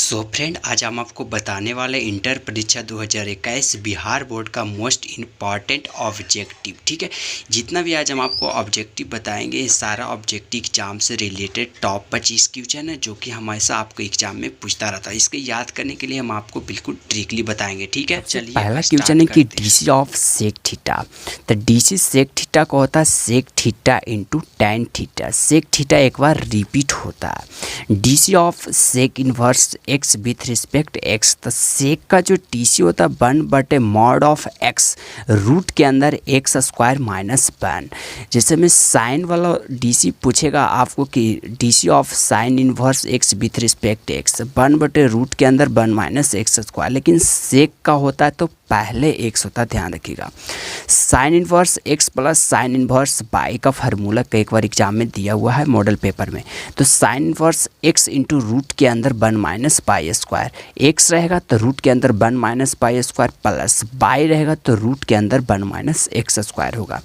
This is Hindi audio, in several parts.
सो फ्रेंड, आज हम आपको बताने वाले इंटर परीक्षा 2021 बिहार बोर्ड का मोस्ट इम्पॉर्टेंट ऑब्जेक्टिव। ठीक है, जितना भी आज हम आपको ऑब्जेक्टिव बताएंगे ये सारा ऑब्जेक्टिव एग्जाम से रिलेटेड टॉप 25 क्वेश्चन है जो कि हमेशा आपको एग्जाम में पूछता रहता है। इसके याद करने के लिए हम आपको बिल्कुल ट्रिकली बताएंगे। ठीक है, चलिए पहला क्वेश्चन है कि डीसी ऑफ सेक थीटा। तो डीसी सेक थीटा को होता है sec theta into tan theta. Sec theta एक बार रिपीट होता है। DC of sec inverse x with respect x. तो सेक का जो डीसी होता है 1/mod ऑफ एक्स, रूट के अंदर एक्स स्क्वायर माइनस 1। जैसे में साइन वाला डीसी पूछेगा आपको कि DC of sine inverse x with respect x 1/रूट के अंदर 1 माइनस एक्स स्क्वायर, लेकिन सेक का होता है तो पहले एक्स होता है, ध्यान रखिएगा। Sign inverse x plus sine inverse by का फार्मूला कई बार एग्जाम में दिया हुआ है मॉडल पेपर में। तो sine inverse x into root के अंदर 1 माइनस पाई स्क्वायर, एक्स रहेगा तो रूट के अंदर 1 minus pi square plus by रहेगा तो रूट के अंदर 1 माइनस एक्स स्क्वायर होगा।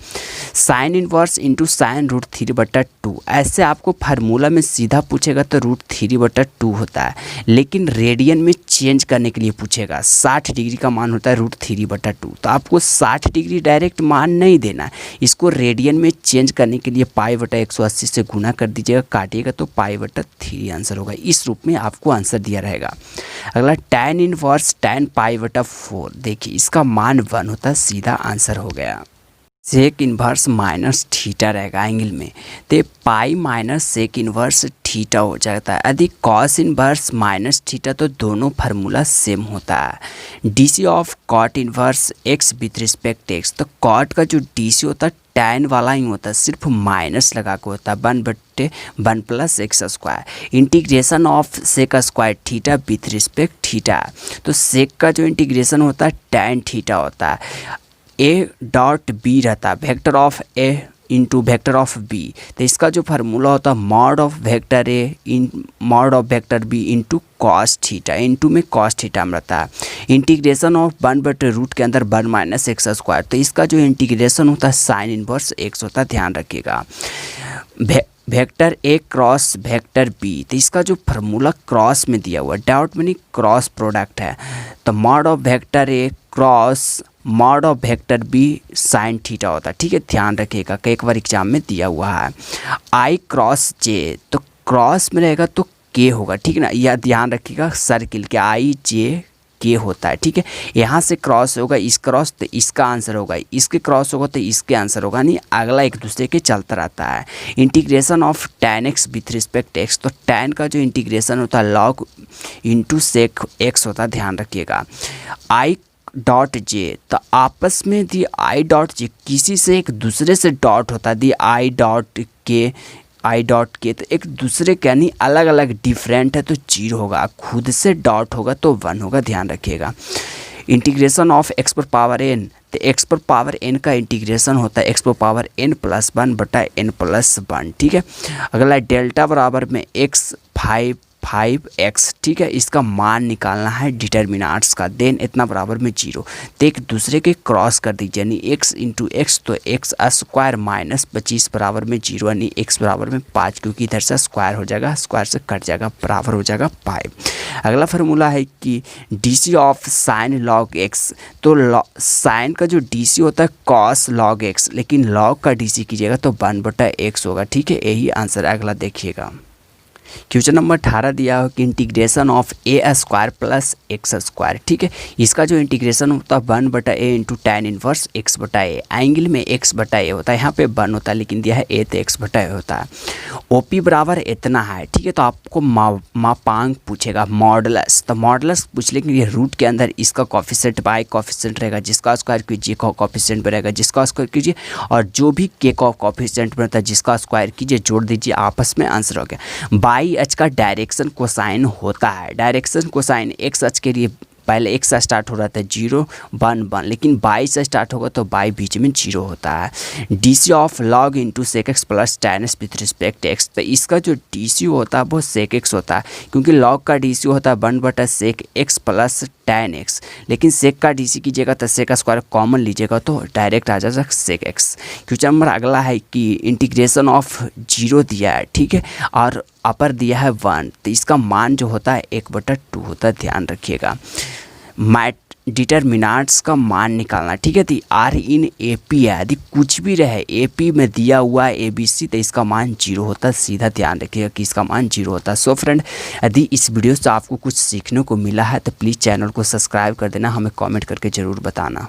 Sine inverse into sine √3/2। ऐसे आपको फार्मूला में सीधा पूछेगा तो √3/2 होता है, लेकिन रेडियन में चेंज करने के लिए पूछेगा। 60 डिग्री का मान होता है √3/2। तो आपको 60 डिग्री डायरेक्ट मान नहीं देना, इसको रेडियन में चेंज करने के लिए π/180 से गुना कर दीजिएगा, काटिएगा तो π/3 आंसर होगा। इस रूप में आपको आंसर दिया रहेगा। अगला tan इनवर्स tan π/4। देखिए इसका मान 1 होता है, सीधा आंसर हो गया। सेक इन्वर्स माइनस थीटा रहेगा एंगल में, तो pi minus sec inverse theta हो जाता है। यदि कॉस इन्वर्स माइनस थीटा तो दोनों फार्मूला सेम होता है। DC of cot inverse x with respect x. तो कॉट का जो डीसी होता है टैन वाला ही होता है, सिर्फ माइनस लगा के होता है 1/1 plus x square. Integration of sec square theta with respect theta. तो सेक का जो इंटीग्रेशन होता है टैन थीटा होता है। ए डॉट बी रहता है, vector of A into vector of B. तो इसका जो फार्मूला होता है mod of vector A in mod of vector B into cos theta, into में कॉस थीटा में रहता है। इंटीग्रेशन ऑफ 1/रूट के अंदर 1 माइनस एक्स स्क्वायर। तो इसका जो इंटीग्रेशन होता है साइन इनवर्स एक्स होता है, ध्यान रखिएगा। Vector A cross vector B. तो इसका जो फार्मूला क्रॉस में दिया हुआ है, डाउट में नहीं, क्रॉस प्रोडक्ट है। तो mod of vector A cross mod of vector B sine theta होता है। ठीक है, ध्यान रखिएगा, कई बार एग्जाम में दिया हुआ है। आई क्रॉस जे, तो क्रॉस में रहेगा तो के होगा, ठीक है ना, यह ध्यान रखिएगा। सर्किल के आई जे के होता है, ठीक है। यहाँ से क्रॉस होगा इस क्रॉस तो इसका आंसर होगा, इसके क्रॉस होगा तो इसके आंसर होगा, नहीं अगला एक दूसरे के चलता रहता है। Integration of tan x with respect x। तो tan का जो इंटीग्रेशन होता है log इंटू सेक x होता है, ध्यान रखिएगा। आई डॉट जे, तो आपस में दी आई डॉट जे किसी से एक दूसरे से डॉट होता है, दी आई डॉट के तो एक दूसरे के यानी अलग अलग डिफरेंट है तो 0 होगा, खुद से डॉट होगा तो 1 होगा, ध्यान रखिएगा। इंटीग्रेशन ऑफ x पर पावर n, तो x पर पावर n का इंटीग्रेशन होता है x पर पावर n प्लस 1/n+1, ठीक है। अगला डेल्टा बराबर में x 5x, ठीक है। इसका मान निकालना है डिटर्मिनेंट्स का, देन इतना बराबर में 0। तो एक दूसरे के क्रॉस कर दीजिए, यानी x इंटू एक्स तो एक्स स्क्वायर माइनस 25 बराबर में 0, यानी x बराबर में 5, क्योंकि इधर से स्क्वायर हो जाएगा, स्क्वायर से कट जाएगा, बराबर हो जाएगा 5। अगला फार्मूला है कि DC of sign log x। तो साइन का जो डीसी होता है कॉस लॉग x, लेकिन लॉग का डीसी कीजिएगा तो 1/x होगा, ठीक है। यही आंसर। अगला देखिएगा, क्वेश्चन नंबर 18 दिया हो कि integration of A square plus x square, ठीक है। इसका जो इंटीग्रेशन होता है 1/a into tan inverse x/a। Angle में x/a होता है, यहाँ पे 1 होता है, लेकिन दिया है a तो x/a होता है। ओपी बराबर इतना है, ठीक है। तो आपको मापांक पूछेगा मॉडुलस, तो मॉडुलस पूछ लेकिन ये रूट के अंदर इसका कॉफिशेंट बाय कॉफिशेंट रहेगा, जिसका स्क्वायर कीजिए कॉफिशेंट रहेगा, जिसका स्क्वायर कीजिए, और जो भी के का कॉफिशेंट बनता है जिसका स्क्वायर कीजिए, जोड़ दीजिए, आपस में आंसर हो गया। बाई एच का डायरेक्शन कोसाइन होता है। डायरेक्शन कोसाइन एक्स एच के लिए पहले x से स्टार्ट हो रहा था 0 1 1, लेकिन बाई से स्टार्ट होगा तो बाई बीच में 0 होता है। DC of log into sec x plus tan x with respect x। तो इसका जो डीसी होता है वो सेक x होता है, क्योंकि लॉग का डीसी होता है 1/सेक x प्लस tan x, लेकिन सेक का डीसी कीजिएगा तो सेक स्क्वायर कॉमन लीजिएगा तो डायरेक्ट आ जाएगा सेक x। क्वेश्चन नंबर अगला है कि इंटीग्रेशन ऑफ 0 दिया है, ठीक है, और अपर दिया है 1, तो इसका मान जो होता है 1/2 होता है, ध्यान रखिएगा। मैट डिटरमिनेंट्स का मान निकालना, ठीक है। तो आर इन ए पी है, यदि कुछ भी रहे ए पी में दिया हुआ है ABC, तो इसका मान 0 होता है, सीधा ध्यान रखिएगा कि इसका मान 0 होता है। सो फ्रेंड, यदि इस वीडियो से आपको कुछ सीखने को मिला है तो प्लीज़ चैनल को सब्सक्राइब कर देना, हमें कमेंट करके ज़रूर बताना।